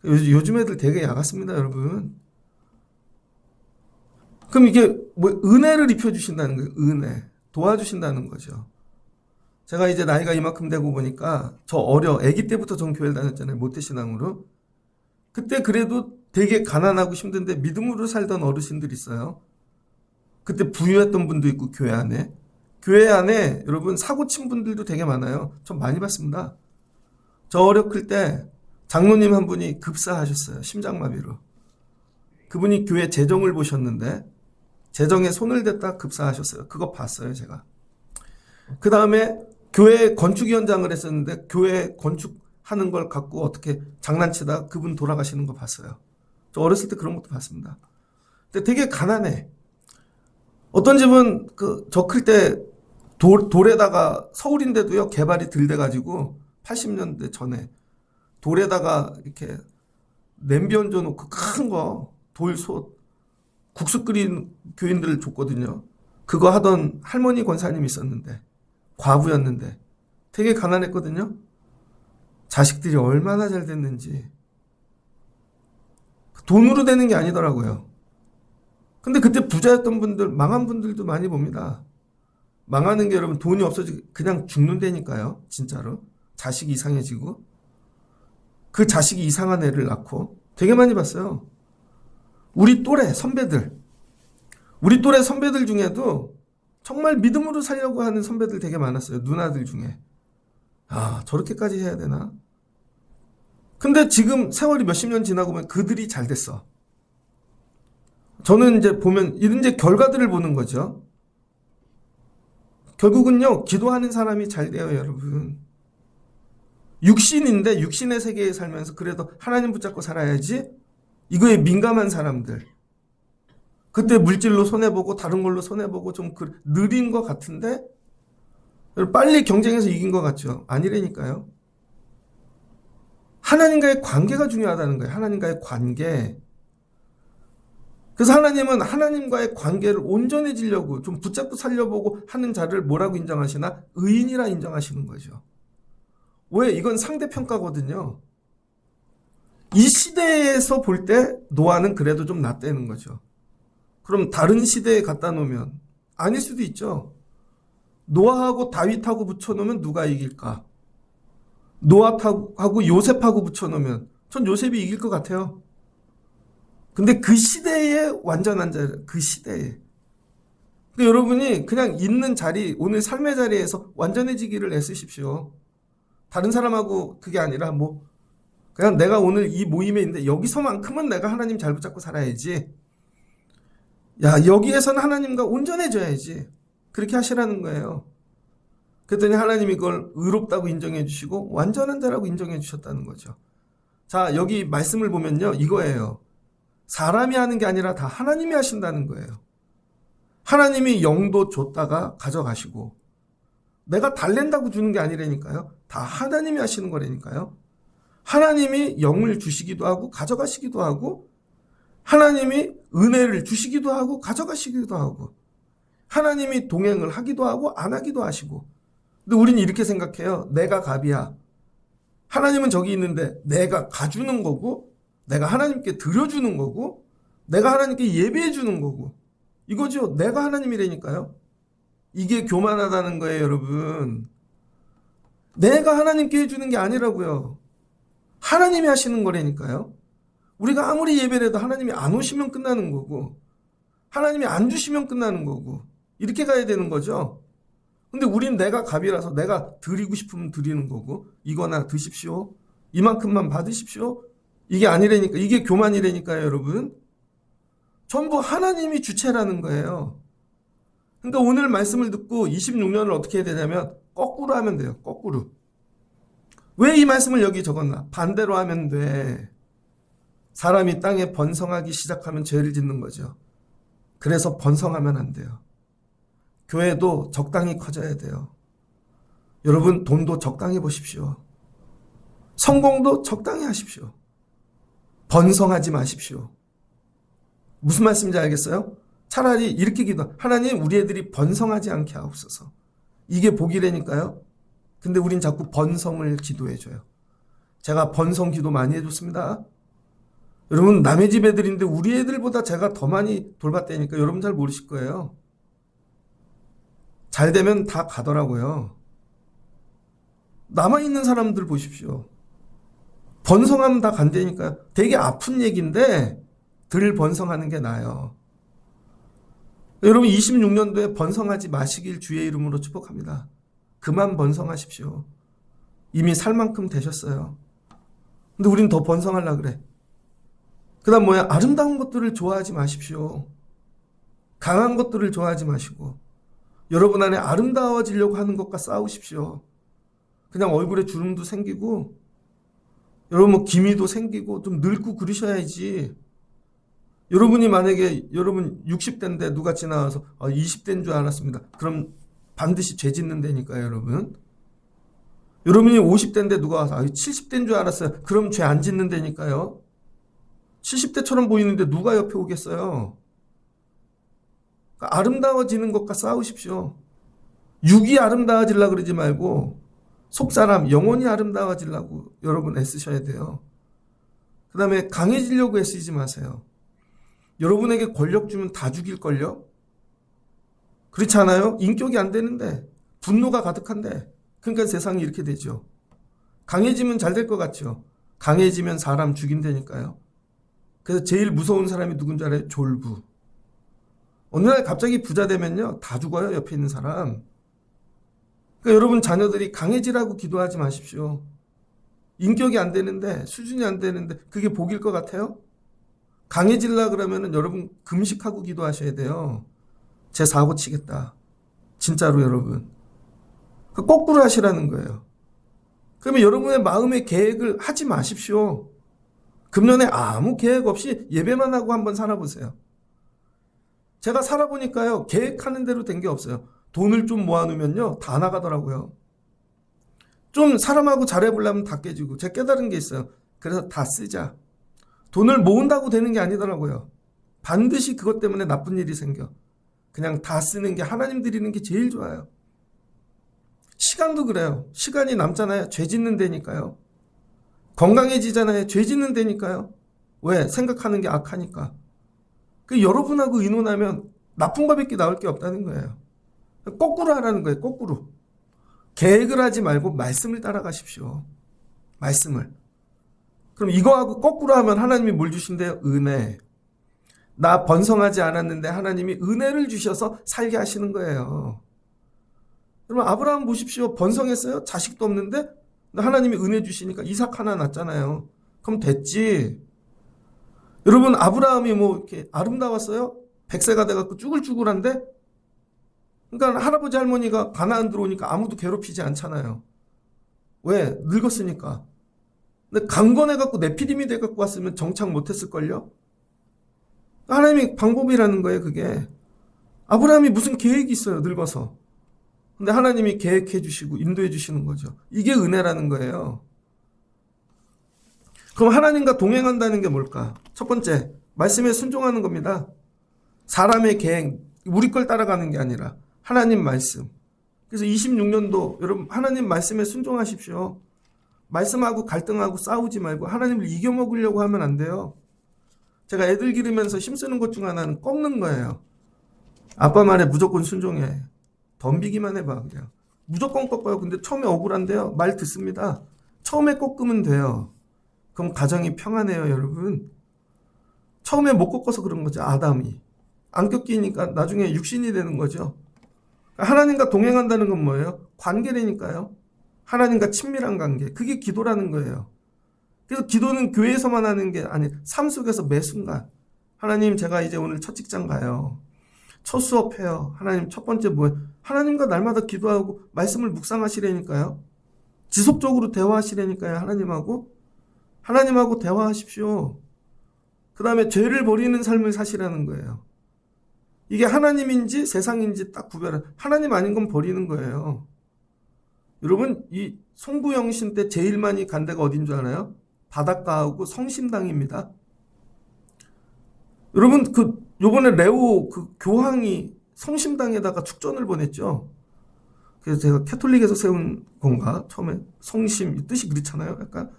A: 요즘 애들 되게 야같습니다, 여러분. 그럼 이게 뭐 은혜를 입혀주신다는 거예요. 은혜. 도와주신다는 거죠. 제가 이제 나이가 이만큼 되고 보니까 아기 때부터 전 교회를 다녔잖아요. 모태신앙으로. 그때 그래도 되게 가난하고 힘든데 믿음으로 살던 어르신들이 있어요. 그때 부유했던 분도 있고 교회 안에. 교회 안에 여러분 사고 친 분들도 되게 많아요. 전 많이 봤습니다. 저 어렸을 때 장로님 한 분이 급사하셨어요. 심장마비로. 그분이 교회 재정을 보셨는데 재정에 손을 댔다 급사하셨어요. 그거 봤어요, 제가. 그 다음에 교회 건축 현장을 했었는데 교회 건축하는 걸 갖고 어떻게 장난치다 그분 돌아가시는 거 봤어요. 저 어렸을 때 그런 것도 봤습니다. 근데 되게 가난해. 어떤 집은 저 클 때 돌에다가 서울인데도요 개발이 덜 돼가지고 80년대 전에 돌에다가 이렇게 냄비 얹어놓고 큰 거 돌솥 국수 끓인 교인들 줬거든요. 그거 하던 할머니 권사님이 있었는데 과부였는데 되게 가난했거든요. 자식들이 얼마나 잘 됐는지. 돈으로 되는 게 아니더라고요. 근데 그때 부자였던 분들, 망한 분들도 많이 봅니다. 망하는 게 여러분 돈이 없어지고 그냥 죽는다니까요. 진짜로. 자식이 이상해지고. 그 자식이 이상한 애를 낳고 되게 많이 봤어요. 우리 또래 선배들 중에도 정말 믿음으로 살려고 하는 선배들 되게 많았어요. 누나들 중에. 저렇게까지 해야 되나? 근데 지금 세월이 몇십 년 지나고 보면 그들이 잘 됐어. 저는 이제 보면 이제 결과들을 보는 거죠. 결국은요, 기도하는 사람이 잘 돼요, 여러분. 육신인데 육신의 세계에 살면서 그래도 하나님 붙잡고 살아야지. 이거에 민감한 사람들. 그때 물질로 손해보고 다른 걸로 손해보고 좀 느린 것 같은데 빨리 경쟁해서 이긴 것 같죠. 아니라니까요. 하나님과의 관계가 중요하다는 거예요. 하나님과의 관계. 그래서 하나님은 하나님과의 관계를 온전해지려고 좀 붙잡고 살려보고 하는 자를 뭐라고 인정하시나? 의인이라 인정하시는 거죠. 왜? 이건 상대평가거든요. 이 시대에서 볼 때 노아는 그래도 좀 낫다는 거죠. 그럼 다른 시대에 갖다 놓으면 아닐 수도 있죠. 노아하고 다윗하고 붙여놓으면 누가 이길까? 노아하고 요셉하고 붙여놓으면 전 요셉이 이길 것 같아요. 근데 그 시대에 완전한 자, 그 시대에. 근데 여러분이 그냥 있는 자리, 오늘 삶의 자리에서 완전해지기를 애쓰십시오. 다른 사람하고 그게 아니라 그냥 내가 오늘 이 모임에 있는데 여기서만큼은 내가 하나님 잘 붙잡고 살아야지. 야, 여기에서는 하나님과 온전해져야지. 그렇게 하시라는 거예요. 그랬더니 하나님이 그걸 의롭다고 인정해 주시고 완전한 자라고 인정해 주셨다는 거죠. 자, 여기 말씀을 보면요. 이거예요. 사람이 하는 게 아니라 다 하나님이 하신다는 거예요. 하나님이 영도 줬다가 가져가시고 내가 달랜다고 주는 게 아니라니까요. 다 하나님이 하시는 거라니까요. 하나님이 영을 주시기도 하고 가져가시기도 하고 하나님이 은혜를 주시기도 하고 가져가시기도 하고 하나님이 동행을 하기도 하고 안 하기도 하시고. 근데 우리는 이렇게 생각해요. 내가 갑이야. 하나님은 저기 있는데 내가 가주는 거고 내가 하나님께 드려주는 거고 내가 하나님께 예배해 주는 거고 이거죠. 내가 하나님이라니까요. 이게 교만하다는 거예요, 여러분. 내가 하나님께 해주는 게 아니라고요. 하나님이 하시는 거라니까요. 우리가 아무리 예배를 해도 하나님이 안 오시면 끝나는 거고 하나님이 안 주시면 끝나는 거고 이렇게 가야 되는 거죠. 근데 우린 내가 갑이라서 내가 드리고 싶으면 드리는 거고 이거나 드십시오. 이만큼만 받으십시오. 이게 아니라니까. 이게 교만이라니까요, 여러분. 전부 하나님이 주체라는 거예요. 그러니까 오늘 말씀을 듣고 26년을 어떻게 해야 되냐면 거꾸로 하면 돼요. 거꾸로. 왜 이 말씀을 여기 적었나? 반대로 하면 돼. 사람이 땅에 번성하기 시작하면 죄를 짓는 거죠. 그래서 번성하면 안 돼요. 교회도 적당히 커져야 돼요. 여러분, 돈도 적당히 보십시오. 성공도 적당히 하십시오. 번성하지 마십시오. 무슨 말씀인지 알겠어요? 차라리 이렇게 기도. 하나님, 우리 애들이 번성하지 않게 하옵소서. 이게 복이라니까요. 근데 우린 자꾸 번성을 기도해줘요. 제가 번성 기도 많이 해줬습니다. 여러분, 남의 집 애들인데 우리 애들보다 제가 더 많이 돌봤다니까 여러분 잘 모르실 거예요. 잘 되면 다 가더라고요. 남아있는 사람들 보십시오. 번성하면 다 간다니까요. 되게 아픈 얘기인데 덜 번성하는 게 나아요. 여러분, 26년도에 번성하지 마시길 주의 이름으로 축복합니다. 그만 번성하십시오. 이미 살 만큼 되셨어요. 근데 우린 더 번성하려고 그래. 그 다음 뭐야? 아름다운 것들을 좋아하지 마십시오. 강한 것들을 좋아하지 마시고 여러분 안에 아름다워지려고 하는 것과 싸우십시오. 그냥 얼굴에 주름도 생기고 여러분 기미도 생기고 좀 늙고 그러셔야지. 여러분이 만약에 여러분 60대인데 누가 지나와서 20대인 줄 알았습니다. 그럼 반드시 죄 짓는다니까요, 여러분. 여러분이 50대인데 누가 와서 70대인 줄 알았어요. 그럼 죄 안 짓는다니까요. 70대처럼 보이는데 누가 옆에 오겠어요? 그러니까 아름다워지는 것과 싸우십시오. 육이 아름다워지려고 그러지 말고 속사람, 영혼이 아름다워지려고 여러분 애쓰셔야 돼요. 그 다음에 강해지려고 애쓰지 마세요. 여러분에게 권력 주면 다 죽일걸요? 그렇지 않아요? 인격이 안 되는데 분노가 가득한데 그러니까 세상이 이렇게 되죠. 강해지면 잘 될 것 같죠? 강해지면 사람 죽인다니까요. 그래서 제일 무서운 사람이 누군지 알아요? 졸부. 어느 날 갑자기 부자 되면요 다 죽어요, 옆에 있는 사람. 그러니까 여러분 자녀들이 강해지라고 기도하지 마십시오. 인격이 안 되는데 수준이 안 되는데 그게 복일 것 같아요? 강해지려고 그러면 여러분 금식하고 기도하셔야 돼요. 제 사고 치겠다. 진짜로 여러분. 거꾸로 하시라는 거예요. 그러면 여러분의 마음의 계획을 하지 마십시오. 금년에 아무 계획 없이 예배만 하고 한번 살아보세요. 제가 살아보니까요. 계획하는 대로 된 게 없어요. 돈을 좀 모아놓으면요. 다 나가더라고요. 좀 사람하고 잘해보려면 다 깨지고. 제가 깨달은 게 있어요. 그래서 다 쓰자. 돈을 모은다고 되는 게 아니더라고요. 반드시 그것 때문에 나쁜 일이 생겨. 그냥 다 쓰는 게 하나님 드리는 게 제일 좋아요. 시간도 그래요. 시간이 남잖아요. 죄 짓는 데니까요. 건강해지잖아요. 죄 짓는 데니까요. 왜? 생각하는 게 악하니까. 여러분하고 의논하면 나쁜 거밖에 나올 게 없다는 거예요. 거꾸로 하라는 거예요. 거꾸로. 계획을 하지 말고 말씀을 따라가십시오. 말씀을. 그럼 이거하고 거꾸로 하면 하나님이 뭘 주신대요? 은혜. 나 번성하지 않았는데 하나님이 은혜를 주셔서 살게 하시는 거예요. 여러분 아브라함 보십시오. 번성했어요? 자식도 없는데 하나님이 은혜 주시니까 이삭 하나 낳잖아요. 그럼 됐지. 여러분 아브라함이 뭐 이렇게 아름다웠어요? 100세가 돼갖고 쭈글쭈글한데? 그러니까 할아버지 할머니가 가나안 들어오니까 아무도 괴롭히지 않잖아요. 왜? 늙었으니까. 근데 강건해갖고 네피림이 돼갖고 왔으면 정착 못했을걸요? 하나님의 방법이라는 거예요, 그게. 아브라함이 무슨 계획이 있어요, 늙어서. 근데 하나님이 계획해 주시고 인도해 주시는 거죠. 이게 은혜라는 거예요. 그럼 하나님과 동행한다는 게 뭘까? 첫 번째, 말씀에 순종하는 겁니다. 사람의 계획, 우리 걸 따라가는 게 아니라 하나님 말씀. 그래서 26년도 여러분 하나님 말씀에 순종하십시오. 말씀하고 갈등하고 싸우지 말고 하나님을 이겨먹으려고 하면 안 돼요. 제가 애들 기르면서 힘쓰는 것 중 하나는 꺾는 거예요. 아빠 말에 무조건 순종해. 덤비기만 해봐 그냥. 무조건 꺾어요. 근데 처음에 억울한데요. 말 듣습니다. 처음에 꺾으면 돼요. 그럼 가정이 평안해요 여러분. 처음에 못 꺾어서 그런 거죠. 아담이. 안 꺾이니까 나중에 육신이 되는 거죠. 하나님과 동행한다는 건 뭐예요? 관계라니까요. 하나님과 친밀한 관계. 그게 기도라는 거예요. 그래서 기도는 교회에서만 하는 게 아니 삶 속에서 매 순간. 하나님 제가 이제 오늘 첫 직장 가요. 첫 수업해요. 하나님 첫 번째 뭐예요? 하나님과 날마다 기도하고 말씀을 묵상하시라니까요. 지속적으로 대화하시라니까요. 하나님하고 대화하십시오. 그 다음에 죄를 버리는 삶을 사시라는 거예요. 이게 하나님인지 세상인지 딱 구별해. 하나님 아닌 건 버리는 거예요. 여러분 이 송구영신 때 제일 많이 간 데가 어딘 줄 알아요? 바닷가하고 성심당입니다. 여러분 요번에 레오 교황이 성심당에다가 축전을 보냈죠. 그래서 제가 캐톨릭에서 세운 건가? 처음에 성심 뜻이 그렇잖아요. 약간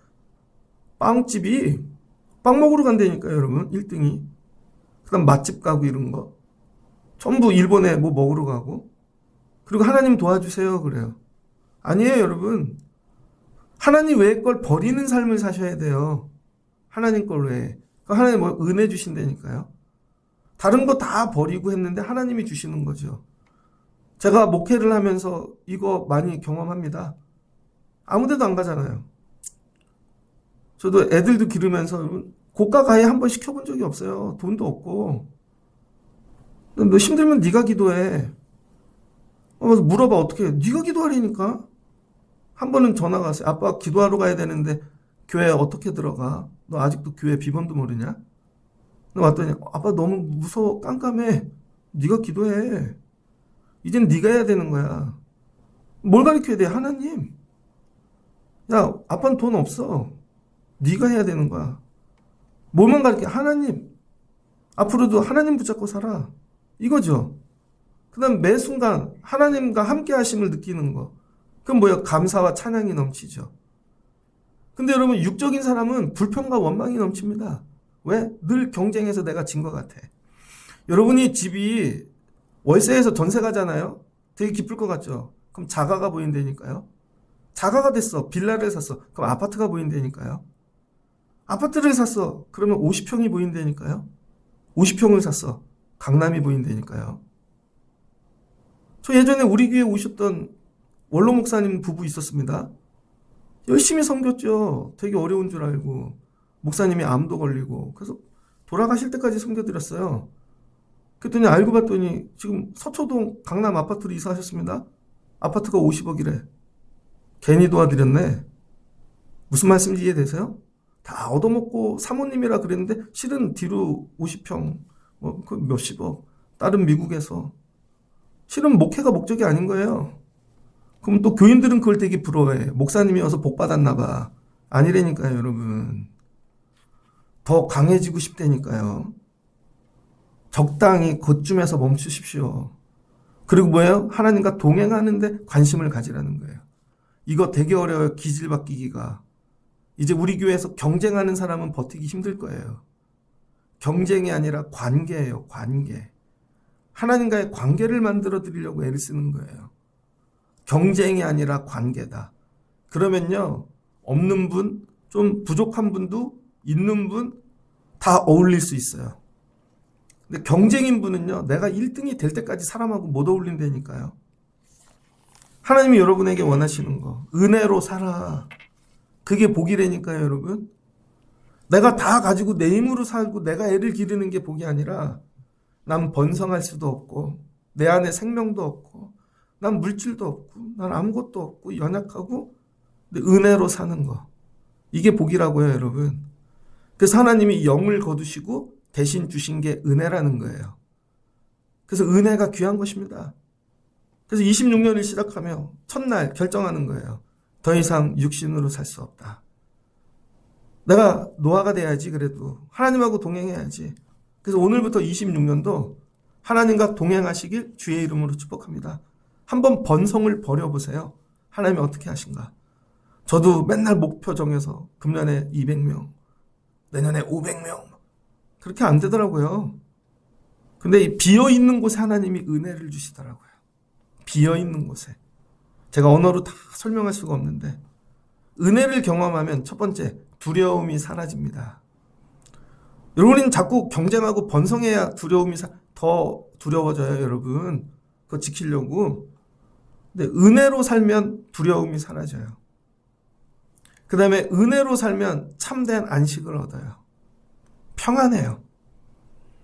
A: 빵집이 빵 먹으러 간다니까요, 여러분. 1등이. 그다음 맛집 가고 이런 거. 전부 일본에 뭐 먹으러 가고. 그리고 하나님 도와주세요 그래요. 아니에요, 여러분. 하나님 외의 걸 버리는 삶을 사셔야 돼요. 하나님 걸 외에. 하나님 뭐 은혜 주신다니까요. 다른 거 다 버리고 했는데 하나님이 주시는 거죠. 제가 목회를 하면서 이거 많이 경험합니다. 아무 데도 안 가잖아요. 저도 애들도 기르면서 고가 가해 한 번 시켜본 적이 없어요. 돈도 없고. 너 힘들면 네가 기도해. 물어봐 어떻게 해. 네가 기도하라니까. 한 번은 전화가 왔어요. 아빠 기도하러 가야 되는데 교회 어떻게 들어가? 너 아직도 교회 비번도 모르냐? 왔더니 아빠 너무 무서워 깜깜해. 네가 기도해. 이젠 네가 해야 되는 거야. 뭘 가르쳐야 돼? 하나님. 야 아빠는 돈 없어. 네가 해야 되는 거야. 뭘만 가르쳐? 하나님. 앞으로도 하나님 붙잡고 살아. 이거죠. 그 다음 매 순간 하나님과 함께 하심을 느끼는 거. 그럼 뭐야? 감사와 찬양이 넘치죠. 근데 여러분 육적인 사람은 불평과 원망이 넘칩니다. 왜? 늘 경쟁해서 내가 진 것 같아. 여러분이 집이 월세에서 전세 가잖아요. 되게 기쁠 것 같죠. 그럼 자가가 보인다니까요. 자가가 됐어. 빌라를 샀어. 그럼 아파트가 보인다니까요. 아파트를 샀어. 그러면 50평이 보인다니까요. 50평을 샀어. 강남이 보인다니까요. 저 예전에 우리 교회에 오셨던 원로 목사님 부부 있었습니다. 열심히 섬겼죠. 되게 어려운 줄 알고. 목사님이 암도 걸리고. 그래서 돌아가실 때까지 섬겨드렸어요. 그랬더니 알고 봤더니 지금 서초동 강남 아파트로 이사하셨습니다. 아파트가 50억이래. 괜히 도와드렸네. 무슨 말씀인지 이해되세요? 다 얻어먹고 사모님이라 그랬는데 실은 뒤로 50평, 그 몇십억. 다른 미국에서. 실은 목회가 목적이 아닌 거예요. 그럼 또 교인들은 그걸 되게 부러워해. 목사님이 와서 복 받았나 봐. 아니라니까요, 여러분. 더 강해지고 싶다니까요. 적당히 그쯤에서 멈추십시오. 그리고 뭐예요? 하나님과 동행하는데 관심을 가지라는 거예요. 이거 되게 어려워요. 기질 바뀌기가. 이제 우리 교회에서 경쟁하는 사람은 버티기 힘들 거예요. 경쟁이 아니라 관계예요. 관계. 하나님과의 관계를 만들어 드리려고 애를 쓰는 거예요. 경쟁이 아니라 관계다. 그러면요, 없는 분, 좀 부족한 분도 있는 분 다 어울릴 수 있어요. 근데 경쟁인 분은요, 내가 1등이 될 때까지 사람하고 못 어울린다니까요. 하나님이 여러분에게 원하시는 거, 은혜로 살아. 그게 복이라니까요, 여러분. 내가 다 가지고 내 힘으로 살고 내가 애를 기르는 게 복이 아니라 난 번성할 수도 없고 내 안에 생명도 없고 난 물질도 없고 난 아무것도 없고 연약하고 근데 은혜로 사는 거. 이게 복이라고요, 여러분. 그래서 하나님이 영을 거두시고 대신 주신 게 은혜라는 거예요. 그래서 은혜가 귀한 것입니다. 그래서 26년을 시작하며 첫날 결정하는 거예요. 더 이상 육신으로 살 수 없다. 내가 노아가 돼야지. 그래도 하나님하고 동행해야지. 그래서 오늘부터 26년도 하나님과 동행하시길 주의 이름으로 축복합니다. 한번 번성을 버려보세요. 하나님이 어떻게 하신가. 저도 맨날 목표 정해서 금년에 200명, 내년에 500명. 그렇게 안 되더라고요. 근데 이 비어있는 곳에 하나님이 은혜를 주시더라고요. 비어있는 곳에. 제가 언어로 다 설명할 수가 없는데 은혜를 경험하면 첫 번째, 두려움이 사라집니다. 여러분은 자꾸 경쟁하고 번성해야 두려움이 더 두려워져요, 여러분. 그거 지키려고. 근데 은혜로 살면 두려움이 사라져요. 그 다음에 은혜로 살면 참된 안식을 얻어요. 평안해요.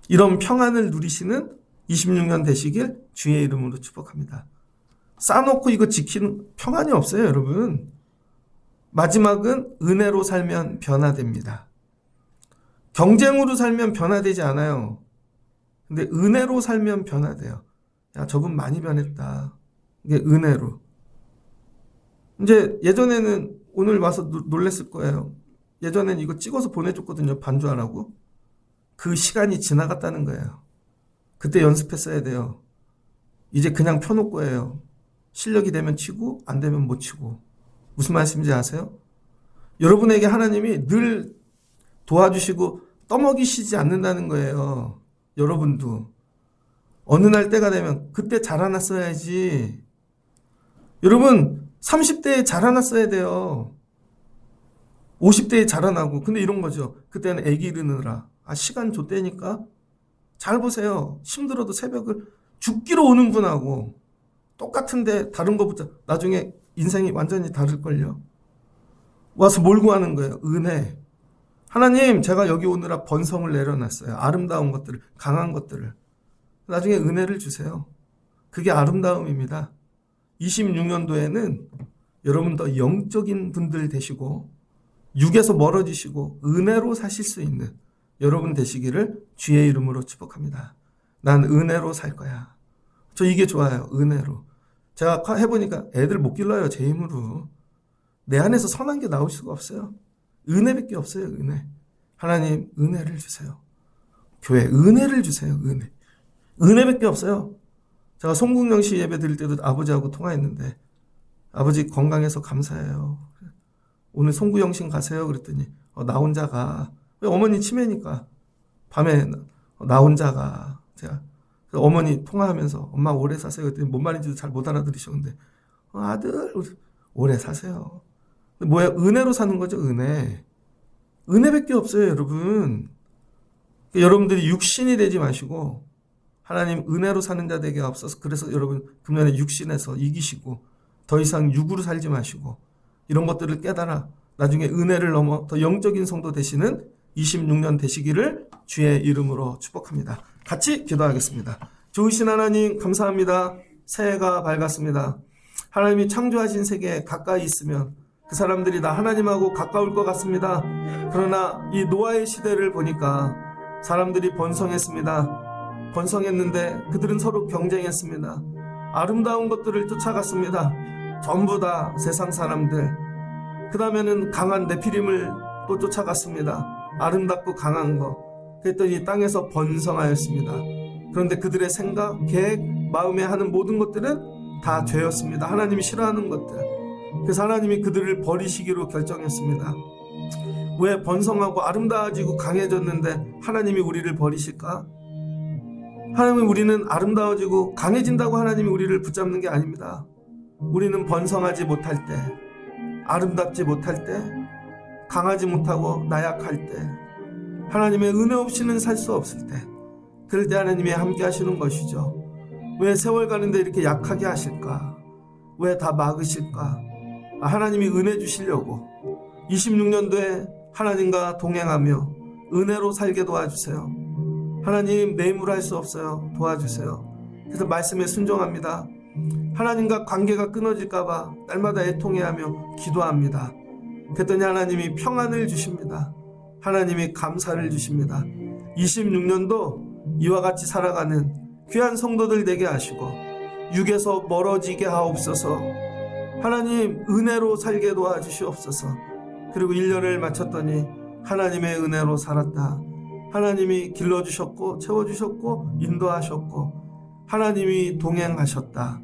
A: 이런 평안을 누리시는 26년 되시길 주의 이름으로 축복합니다. 쌓아놓고 이거 지키는 평안이 없어요, 여러분. 마지막은 은혜로 살면 변화됩니다. 경쟁으로 살면 변화되지 않아요. 근데 은혜로 살면 변화돼요. 야, 저분 많이 변했다. 이게 은혜로. 이제 예전에는 오늘 와서 놀랬을 거예요. 예전엔 이거 찍어서 보내줬거든요. 반주하라고. 그 시간이 지나갔다는 거예요. 그때 연습했어야 돼요. 이제 그냥 펴놓고 해요. 실력이 되면 치고 안 되면 못 치고. 무슨 말씀인지 아세요? 여러분에게 하나님이 늘 도와주시고 떠먹이시지 않는다는 거예요. 여러분도. 어느 날 때가 되면 그때 자라났어야지. 여러분 30대에 자라났어야 돼요. 50대에 자라나고. 근데 이런 거죠. 그때는 애기 기르느라. 시간 줬다니까. 잘 보세요. 힘들어도 새벽을 죽기로 오는 분하고 똑같은데 다른 것보다 나중에 인생이 완전히 다를걸요. 와서 몰고 하는 거예요. 은혜. 하나님, 제가 여기 오느라 번성을 내려놨어요. 아름다운 것들을, 강한 것들을. 나중에 은혜를 주세요. 그게 아름다움입니다. 26년도에는 여러분 더 영적인 분들 되시고 육에서 멀어지시고 은혜로 사실 수 있는 여러분 되시기를 주의 이름으로 축복합니다. 난 은혜로 살 거야. 저 이게 좋아요. 은혜로. 제가 해보니까 애들 못 길러요. 제 힘으로. 내 안에서 선한 게 나올 수가 없어요. 은혜밖에 없어요. 은혜. 하나님 은혜를 주세요. 교회 은혜를 주세요. 은혜. 은혜밖에 없어요. 제가 송국영 씨 예배 드릴 때도 아버지하고 통화했는데 아버지 건강해서 감사해요. 오늘 송구영 씨 가세요. 그랬더니 나 혼자 가. 왜? 어머니 치매니까 밤에 나 혼자 가. 제가 어머니 통화하면서 엄마 오래 사세요. 그랬더니 뭔 말인지도 잘 못 알아들으셨는데 아들 오래 사세요. 근데 뭐야? 은혜로 사는 거죠. 은혜. 은혜밖에 없어요, 여러분. 그러니까 여러분들이 육신이 되지 마시고 하나님 은혜로 사는 자 되게 앞서서 그래서 여러분 금년에 육신에서 이기시고 더 이상 육으로 살지 마시고 이런 것들을 깨달아 나중에 은혜를 넘어 더 영적인 성도 되시는 26년 되시기를 주의 이름으로 축복합니다. 같이 기도하겠습니다. 좋으신 하나님 감사합니다. 새해가 밝았습니다. 하나님이 창조하신 세계에 가까이 있으면 그 사람들이 다 하나님하고 가까울 것 같습니다. 그러나 이 노아의 시대를 보니까 사람들이 번성했습니다. 번성했는데 그들은 서로 경쟁했습니다. 아름다운 것들을 쫓아갔습니다. 전부 다 세상 사람들. 그 다음에는 강한 네피림을 또 쫓아갔습니다. 아름답고 강한 것. 그랬더니 땅에서 번성하였습니다. 그런데 그들의 생각, 계획, 마음에 하는 모든 것들은 다 죄였습니다. 하나님이 싫어하는 것들. 그래서 하나님이 그들을 버리시기로 결정했습니다. 왜 번성하고 아름다워지고 강해졌는데 하나님이 우리를 버리실까? 하나님은 우리는 아름다워지고 강해진다고 하나님이 우리를 붙잡는 게 아닙니다. 우리는 번성하지 못할 때, 아름답지 못할 때, 강하지 못하고 나약할 때, 하나님의 은혜 없이는 살 수 없을 때, 그럴 때 하나님이 함께 하시는 것이죠. 왜 세월 가는데 이렇게 약하게 하실까? 왜 다 막으실까? 하나님이 은혜 주시려고 26년도에 하나님과 동행하며 은혜로 살게 도와주세요. 하나님, 내 힘으로 할 수 없어요. 도와주세요. 그래서 말씀에 순종합니다. 하나님과 관계가 끊어질까봐 날마다 애통해하며 기도합니다. 그랬더니 하나님이 평안을 주십니다. 하나님이 감사를 주십니다. 26년도 이와 같이 살아가는 귀한 성도들 되게 하시고 육에서 멀어지게 하옵소서. 하나님, 은혜로 살게 도와주시옵소서. 그리고 1년을 마쳤더니 하나님의 은혜로 살았다. 하나님이 길러주셨고 채워주셨고 인도하셨고 하나님이 동행하셨다.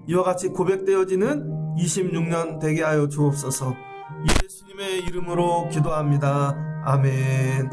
A: 이와 같이 고백되어지는 26년 되게 하여 주옵소서. 예수님의 이름으로 기도합니다. 아멘.